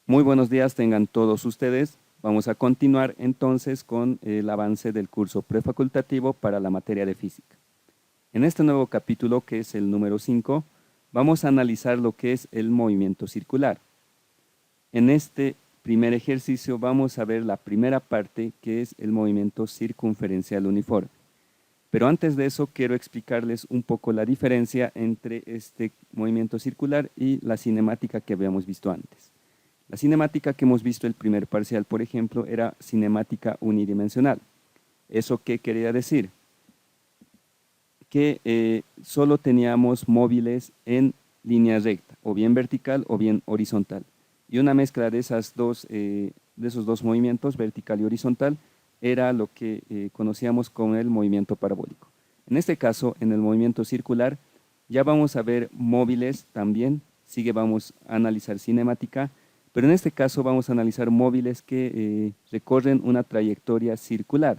Muy buenos días tengan todos ustedes. Vamos a continuar entonces con el avance del curso prefacultativo para la materia de física. En este nuevo capítulo, que es el número 5, vamos a analizar lo que es el movimiento circular. En este primer ejercicio vamos a ver la primera parte, que es el movimiento circunferencial uniforme. Pero antes de eso quiero explicarles un poco la diferencia entre este movimiento circular y la cinemática que habíamos visto antes. La cinemática que hemos visto el primer parcial, por ejemplo, era cinemática unidimensional. ¿Eso qué quería decir? Que solo teníamos móviles en línea recta, o bien vertical o bien horizontal. Y una mezcla de esos dos movimientos, vertical y horizontal, era lo que conocíamos como el movimiento parabólico. En este caso, en el movimiento circular, ya vamos a ver móviles también, vamos a analizar cinemática, pero en este caso vamos a analizar móviles que recorren una trayectoria circular.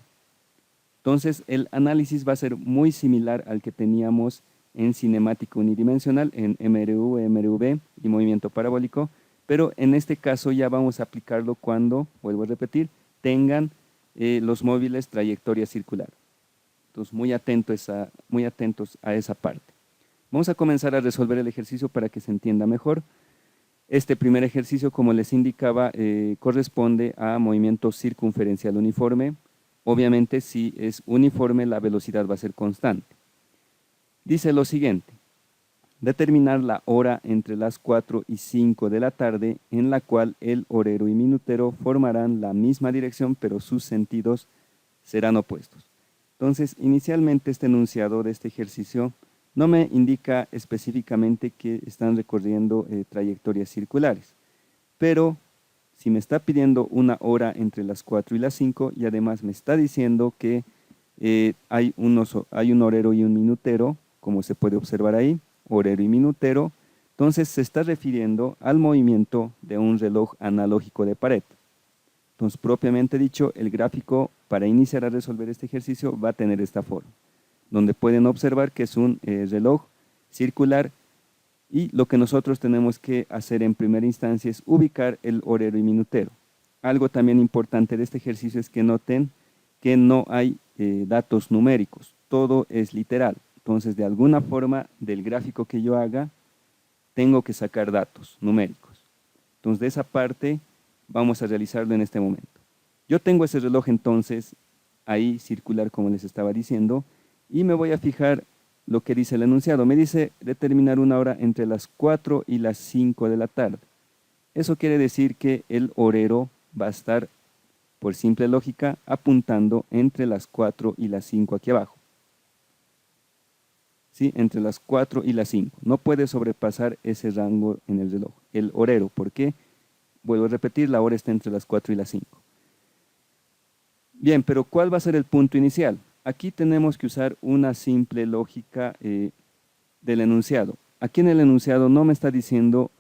Entonces, el análisis va a ser muy similar al que teníamos en cinemática unidimensional, en MRU, MRV y movimiento parabólico, pero en este caso ya vamos a aplicarlo cuando, vuelvo a repetir, tengan los móviles trayectoria circular. Entonces, muy atentos a esa parte. Vamos a comenzar a resolver el ejercicio para que se entienda mejor. Este primer ejercicio, como les indicaba, corresponde a movimiento circunferencial uniforme. Obviamente, si es uniforme, la velocidad va a ser constante. Dice lo siguiente: determinar la hora entre las 4 y 5 de la tarde en la cual el horero y minutero formarán la misma dirección, pero sus sentidos serán opuestos. Entonces, inicialmente este enunciado de este ejercicio no me indica específicamente que están recorriendo trayectorias circulares, pero si me está pidiendo una hora entre las 4 y las 5 y además me está diciendo que hay un horero y un minutero, como se puede observar ahí, horero y minutero, entonces se está refiriendo al movimiento de un reloj analógico de pared. Entonces, propiamente dicho, el gráfico para iniciar a resolver este ejercicio va a tener esta forma, donde pueden observar que es un reloj circular y lo que nosotros tenemos que hacer en primera instancia es ubicar el horero y minutero. Algo también importante de este ejercicio es que noten que no hay datos numéricos, todo es literal. Entonces, de alguna forma, del gráfico que yo haga, tengo que sacar datos numéricos. Entonces, de esa parte vamos a realizarlo en este momento. Yo tengo ese reloj entonces ahí circular, como les estaba diciendo, y me voy a fijar lo que dice el enunciado. Me dice determinar una hora entre las 4 y las 5 de la tarde. Eso quiere decir que el horero va a estar, por simple lógica, apuntando entre las 4 y las 5 aquí abajo. ¿Sí? Entre las 4 y las 5. No puede sobrepasar ese rango en el reloj. El horero, ¿por qué? Vuelvo a repetir, la hora está entre las 4 y las 5. Bien, pero ¿cuál va a ser el punto inicial? Aquí tenemos que usar una simple lógica del enunciado. Aquí en el enunciado no me está diciendo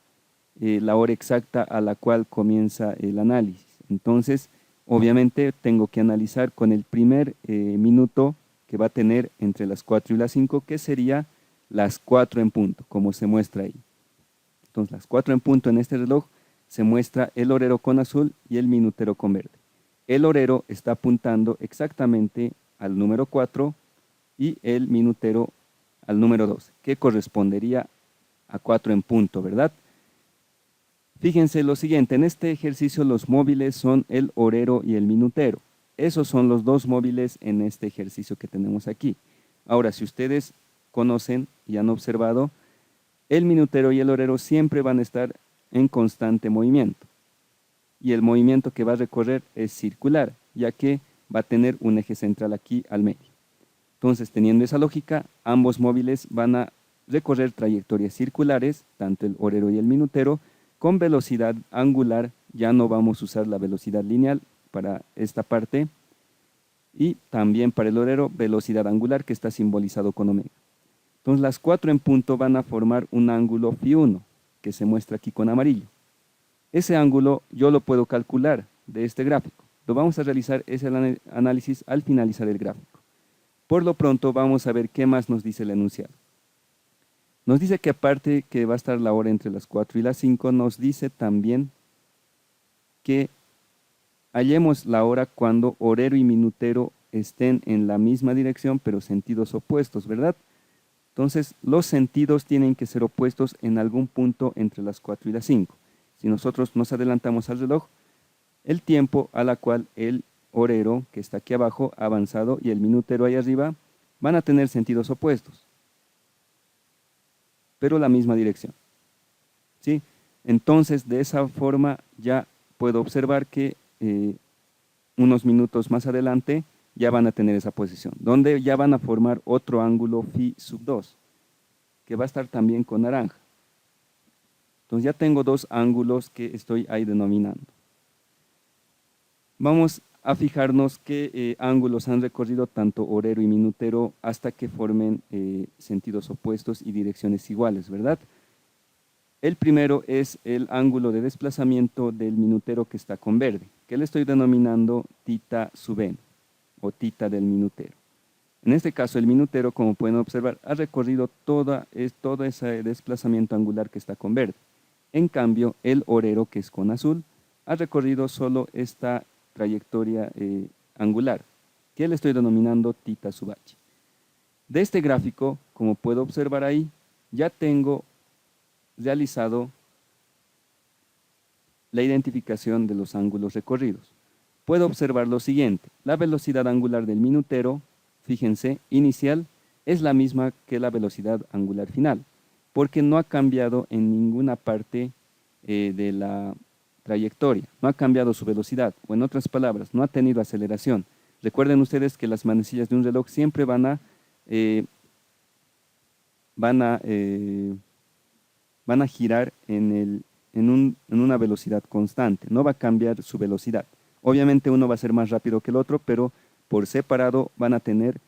la hora exacta a la cual comienza el análisis. Entonces, obviamente tengo que analizar con el primer minuto que va a tener entre las 4 y las 5, que sería las 4 en punto, como se muestra ahí. Entonces, las 4 en punto en este reloj se muestra el horero con azul y el minutero con verde. El horero está apuntando exactamente al número 4 y el minutero al número 2, que correspondería a 4 en punto, ¿verdad? Fíjense lo siguiente, en este ejercicio los móviles son el horero y el minutero. Esos son los dos móviles en este ejercicio que tenemos aquí. Ahora, si ustedes conocen y han observado, el minutero y el horero siempre van a estar en constante movimiento. Y el movimiento que va a recorrer es circular, ya que va a tener un eje central aquí al medio. Entonces, teniendo esa lógica, ambos móviles van a recorrer trayectorias circulares, tanto el horero y el minutero, con velocidad angular. Ya no vamos a usar la velocidad lineal para esta parte, y también para el horero, velocidad angular, que está simbolizado con omega. Entonces, las 4 en punto van a formar un ángulo φ1, que se muestra aquí con amarillo. Ese ángulo yo lo puedo calcular de este gráfico. Lo vamos a realizar ese análisis al finalizar el gráfico. Por lo pronto vamos a ver qué más nos dice el enunciado. Nos dice que aparte que va a estar la hora entre las 4 y las 5, nos dice también que hallemos la hora cuando horero y minutero estén en la misma dirección, pero sentidos opuestos, ¿verdad? Entonces, los sentidos tienen que ser opuestos en algún punto entre las 4 y las 5. Si nosotros nos adelantamos al reloj, el tiempo a la cual el horero, que está aquí abajo, ha avanzado, y el minutero ahí arriba, van a tener sentidos opuestos, pero la misma dirección, ¿sí? Entonces, de esa forma ya puedo observar que unos minutos más adelante ya van a tener esa posición, donde ya van a formar otro ángulo phi sub 2, que va a estar también con naranja. Entonces ya tengo dos ángulos que estoy ahí denominando. Vamos a fijarnos qué ángulos han recorrido tanto horero y minutero hasta que formen sentidos opuestos y direcciones iguales, ¿verdad? El primero es el ángulo de desplazamiento del minutero que está con verde, que le estoy denominando tita sub n, o tita del minutero. En este caso, el minutero, como pueden observar, ha recorrido todo ese desplazamiento angular que está con verde. En cambio, el horero, que es con azul, ha recorrido solo esta trayectoria angular, que le estoy denominando tita sub h. De este gráfico, como puedo observar ahí, ya tengo realizado la identificación de los ángulos recorridos. Puedo observar lo siguiente: la velocidad angular del minutero, fíjense, inicial, es la misma que la velocidad angular final, porque no ha cambiado en ninguna parte de la trayectoria, no ha cambiado su velocidad, o en otras palabras, no ha tenido aceleración. Recuerden ustedes que las manecillas de un reloj siempre van a girar en una velocidad constante, no va a cambiar su velocidad. Obviamente uno va a ser más rápido que el otro, pero por separado van a tener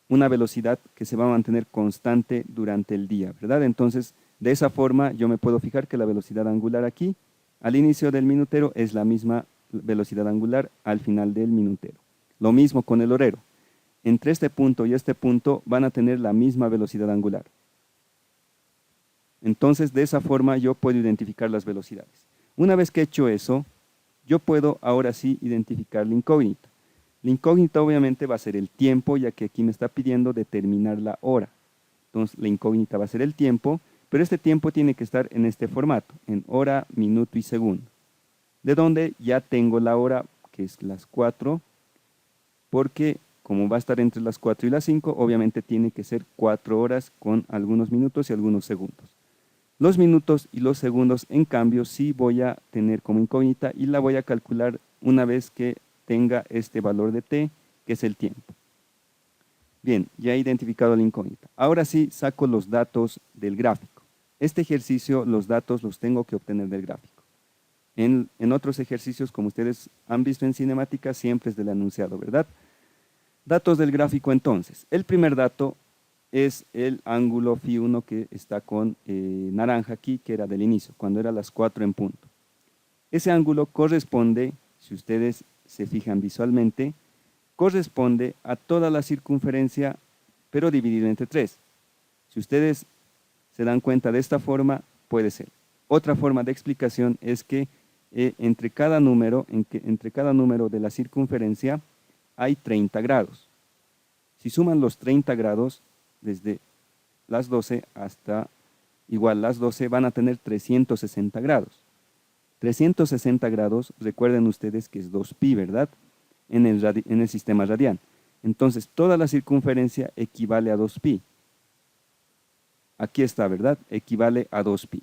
una velocidad que se va a mantener constante durante el día, ¿verdad? Entonces, de esa forma yo me puedo fijar que la velocidad angular aquí, al inicio del minutero, es la misma velocidad angular al final del minutero. Lo mismo con el horero. Entre este punto y este punto van a tener la misma velocidad angular. Entonces, de esa forma yo puedo identificar las velocidades. Una vez que he hecho eso, yo puedo ahora sí identificar la incógnita. La incógnita obviamente va a ser el tiempo, ya que aquí me está pidiendo determinar la hora. Entonces, la incógnita va a ser el tiempo, pero este tiempo tiene que estar en este formato, en hora, minuto y segundo. De donde ya tengo la hora, que es las 4, porque como va a estar entre las 4 y las 5, obviamente tiene que ser 4 horas con algunos minutos y algunos segundos. Los minutos y los segundos, en cambio, sí voy a tener como incógnita y la voy a calcular una vez que tenga este valor de t, que es el tiempo. Bien, ya he identificado la incógnita. Ahora sí saco los datos del gráfico. Este ejercicio, los datos los tengo que obtener del gráfico. En otros ejercicios, como ustedes han visto en cinemática, siempre es del enunciado, ¿verdad? Datos del gráfico entonces. El primer dato es el ángulo φ1 que está con naranja aquí, que era del inicio, cuando era las 4 en punto. Ese ángulo corresponde, si ustedes se fijan visualmente, corresponde a toda la circunferencia, pero dividido entre 3. Si ustedes se dan cuenta de esta forma, puede ser. Otra forma de explicación es que entre cada número de la circunferencia hay 30 grados. Si suman los 30 grados, desde las 12 hasta igual las 12, van a tener 360 grados. 360 grados, recuerden ustedes que es 2pi, ¿verdad? En el sistema radial. Entonces, toda la circunferencia equivale a 2pi. Aquí está, ¿verdad? Equivale a 2pi.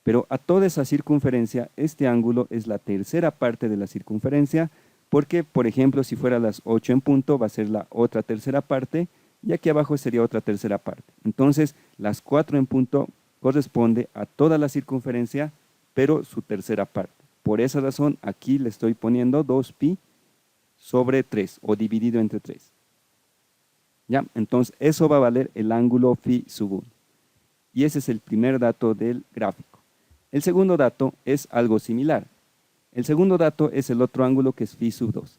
Pero a toda esa circunferencia, este ángulo es la tercera parte de la circunferencia, porque, por ejemplo, si fuera las 8 en punto, va a ser la otra tercera parte, y aquí abajo sería otra tercera parte. Entonces, las 4 en punto corresponde a toda la circunferencia, pero su tercera parte. Por esa razón, aquí le estoy poniendo 2pi sobre 3, o dividido entre 3. ¿Ya? Entonces, eso va a valer el ángulo phi sub 1. Y ese es el primer dato del gráfico. El segundo dato es algo similar. El segundo dato es el otro ángulo, que es phi sub 2.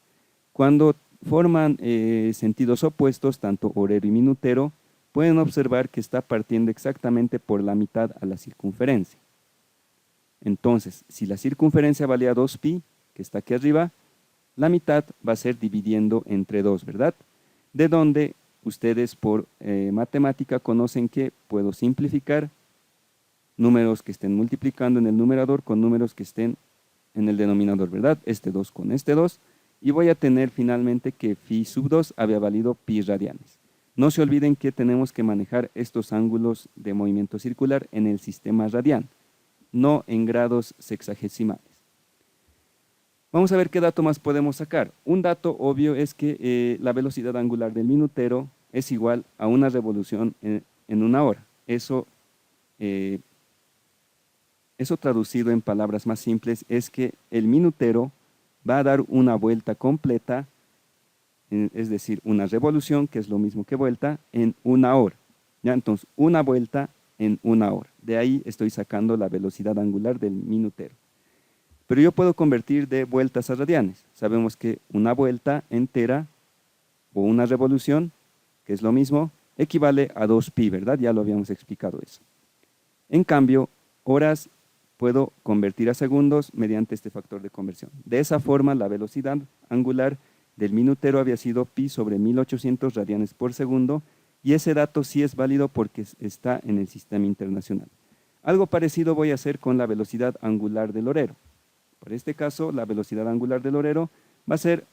Cuando forman sentidos opuestos, tanto horero y minutero, pueden observar que está partiendo exactamente por la mitad a la circunferencia. Entonces, si la circunferencia valía 2pi, que está aquí arriba, la mitad va a ser dividiendo entre 2, ¿verdad? De donde ustedes por matemática conocen que puedo simplificar números que estén multiplicando en el numerador con números que estén en el denominador, ¿verdad? Este 2 con este 2, y voy a tener finalmente que phi sub 2 había valido pi radianes. No se olviden que tenemos que manejar estos ángulos de movimiento circular en el sistema radian, no en grados sexagesimales. Vamos a ver qué dato más podemos sacar. Un dato obvio es que la velocidad angular del minutero es igual a una revolución en una hora. Eso traducido en palabras más simples es que el minutero va a dar una vuelta completa, es decir, una revolución, que es lo mismo que vuelta, en una hora. ¿Ya? Entonces, una vuelta en una hora. De ahí estoy sacando la velocidad angular del minutero. Pero yo puedo convertir de vueltas a radianes. Sabemos que una vuelta entera o una revolución, que es lo mismo, equivale a 2pi, ¿verdad? Ya lo habíamos explicado eso. En cambio, horas puedo convertir a segundos mediante este factor de conversión. De esa forma, la velocidad angular del minutero había sido pi sobre 1800 radianes por segundo, y ese dato sí es válido porque está en el sistema internacional. Algo parecido voy a hacer con la velocidad angular del horero. Por este caso, la velocidad angular del horero va a ser,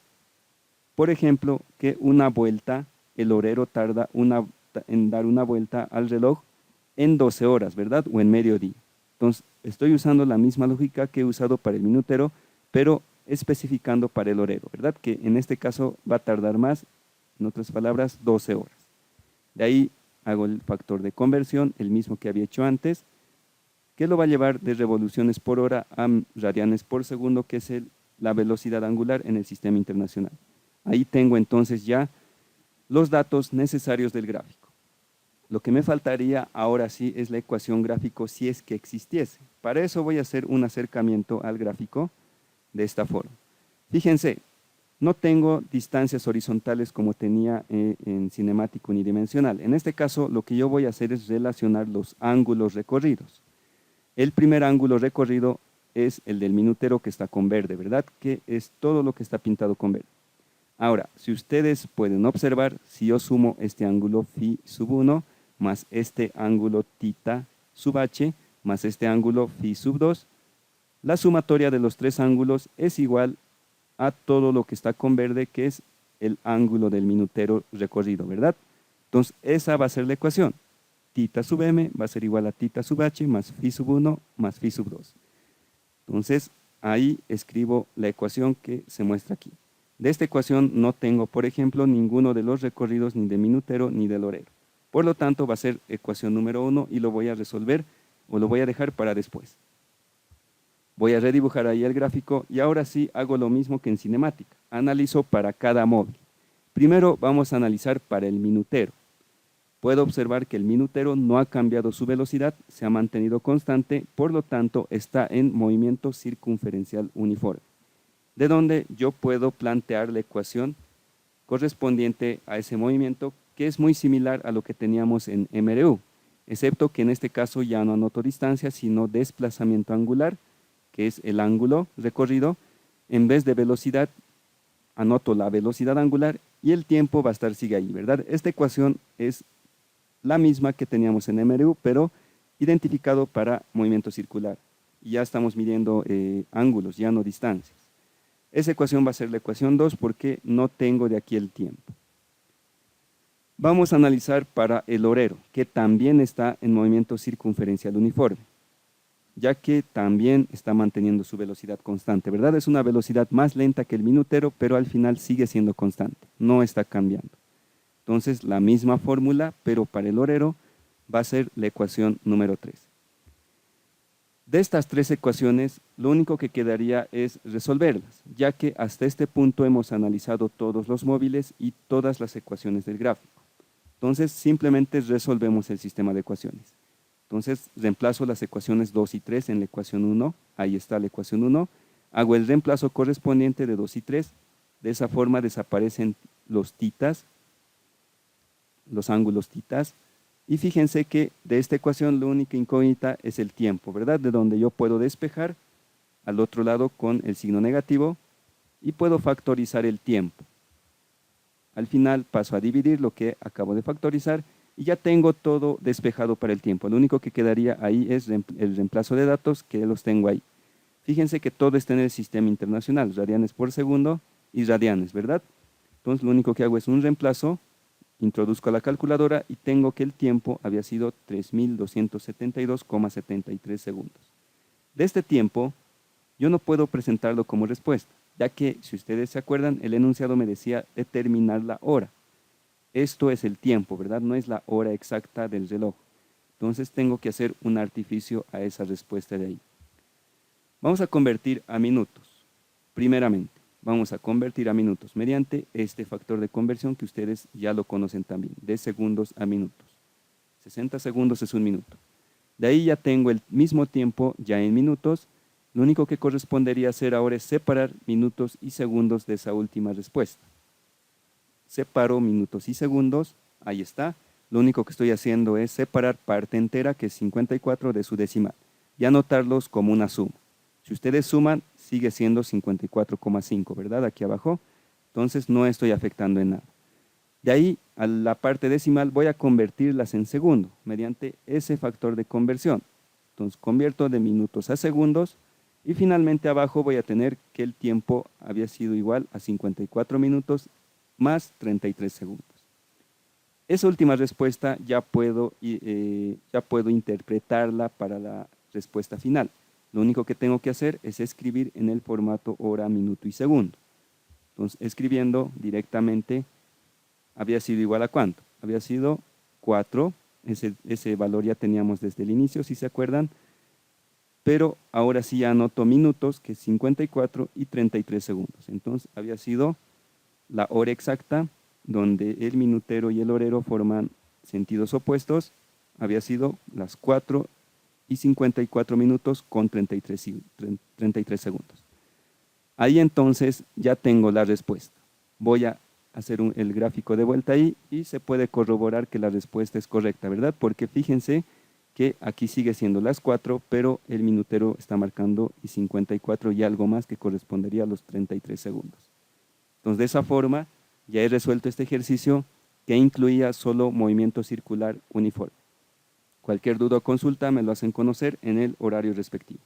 por ejemplo, que una vuelta, el horero tarda en dar una vuelta al reloj en 12 horas, ¿verdad? O en mediodía. Entonces, estoy usando la misma lógica que he usado para el minutero, pero especificando para el horero, ¿verdad? Que en este caso va a tardar más, en otras palabras, 12 horas. De ahí hago el factor de conversión, el mismo que había hecho antes, que lo va a llevar de revoluciones por hora a radianes por segundo, que es la velocidad angular en el sistema internacional. Ahí tengo entonces ya los datos necesarios del gráfico. Lo que me faltaría ahora sí es la ecuación gráfico si es que existiese. Para eso voy a hacer un acercamiento al gráfico de esta forma. Fíjense, no tengo distancias horizontales como tenía en cinemático unidimensional. En este caso, lo que yo voy a hacer es relacionar los ángulos recorridos. El primer ángulo recorrido es el del minutero, que está con verde, ¿verdad? Que es todo lo que está pintado con verde. Ahora, si ustedes pueden observar, si yo sumo este ángulo phi sub 1 más este ángulo tita sub h más este ángulo phi sub 2, la sumatoria de los tres ángulos es igual a todo lo que está con verde, que es el ángulo del minutero recorrido, ¿verdad? Entonces, esa va a ser la ecuación. Tita sub m va a ser igual a tita sub h más phi sub 1 más phi sub 2. Entonces, ahí escribo la ecuación que se muestra aquí. De esta ecuación no tengo, por ejemplo, ninguno de los recorridos ni de minutero ni del horero. Por lo tanto, va a ser ecuación número 1 y lo voy a resolver o lo voy a dejar para después. Voy a redibujar ahí el gráfico y ahora sí hago lo mismo que en cinemática. Analizo para cada móvil. Primero vamos a analizar para el minutero. Puedo observar que el minutero no ha cambiado su velocidad, se ha mantenido constante, por lo tanto está en movimiento circunferencial uniforme, de donde yo puedo plantear la ecuación correspondiente a ese movimiento, que es muy similar a lo que teníamos en MRU, excepto que en este caso ya no anoto distancia, sino desplazamiento angular, que es el ángulo recorrido. En vez de velocidad, anoto la velocidad angular y el tiempo va a estar sigue ahí, ¿verdad? Esta ecuación es la misma que teníamos en MRU, pero identificado para movimiento circular. Y ya estamos midiendo ángulos, ya no distancias. Esa ecuación va a ser la ecuación 2 porque no tengo de aquí el tiempo. Vamos a analizar para el horero, que también está en movimiento circunferencial uniforme, ya que también está manteniendo su velocidad constante, ¿verdad? Es una velocidad más lenta que el minutero, pero al final sigue siendo constante, no está cambiando. Entonces, la misma fórmula, pero para el horero, va a ser la ecuación número 3. De estas tres ecuaciones, lo único que quedaría es resolverlas, ya que hasta este punto hemos analizado todos los móviles y todas las ecuaciones del gráfico. Entonces, simplemente resolvemos el sistema de ecuaciones. Entonces, reemplazo las ecuaciones 2 y 3 en la ecuación 1, ahí está la ecuación 1, hago el reemplazo correspondiente de 2 y 3, de esa forma desaparecen los titas, los ángulos titas, y fíjense que de esta ecuación la única incógnita es el tiempo, ¿verdad? De donde yo puedo despejar al otro lado con el signo negativo y puedo factorizar el tiempo. Al final paso a dividir lo que acabo de factorizar y ya tengo todo despejado para el tiempo. Lo único que quedaría ahí es el reemplazo de datos, que los tengo ahí. Fíjense que todo está en el sistema internacional, radianes por segundo y radianes, ¿verdad? Entonces lo único que hago es un reemplazo, introduzco a la calculadora y tengo que el tiempo había sido 3272,73 segundos. De este tiempo, yo no puedo presentarlo como respuesta, ya que, si ustedes se acuerdan, el enunciado me decía determinar la hora. Esto es el tiempo, ¿verdad? No es la hora exacta del reloj. Entonces tengo que hacer un artificio a esa respuesta de ahí. Vamos a convertir a minutos. Primeramente, vamos a convertir a minutos mediante este factor de conversión que ustedes ya lo conocen también, de segundos a minutos. 60 segundos es un minuto. De ahí ya tengo el mismo tiempo ya en minutos. Lo único que correspondería hacer ahora es separar minutos y segundos de esa última respuesta. Separo minutos y segundos, ahí está. Lo único que estoy haciendo es separar parte entera, que es 54, de su decimal, y anotarlos como una suma. Si ustedes suman, sigue siendo 54,5, ¿verdad? Aquí abajo. Entonces no estoy afectando en nada. De ahí a la parte decimal voy a convertirlas en segundo mediante ese factor de conversión. Entonces convierto de minutos a segundos y finalmente abajo voy a tener que el tiempo había sido igual a 54 minutos más 33 segundos. Esa última respuesta ya puedo interpretarla para la respuesta final. Lo único que tengo que hacer es escribir en el formato hora, minuto y segundo. Entonces, escribiendo directamente, había sido igual a ¿cuánto? Había sido 4, ese valor ya teníamos desde el inicio, si se acuerdan, pero ahora sí ya anoto minutos, que es 54 y 33 segundos. Entonces, había sido la hora exacta, donde el minutero y el horero forman sentidos opuestos, había sido las 4 y 54 minutos con 33 segundos. Ahí entonces ya tengo la respuesta. Voy a hacer el gráfico de vuelta ahí y se puede corroborar que la respuesta es correcta, ¿verdad? Porque fíjense que aquí sigue siendo las 4, pero el minutero está marcando y 54 y algo más, que correspondería a los 33 segundos. Entonces, de esa forma, ya he resuelto este ejercicio que incluía solo movimiento circular uniforme. Cualquier duda o consulta me lo hacen conocer en el horario respectivo.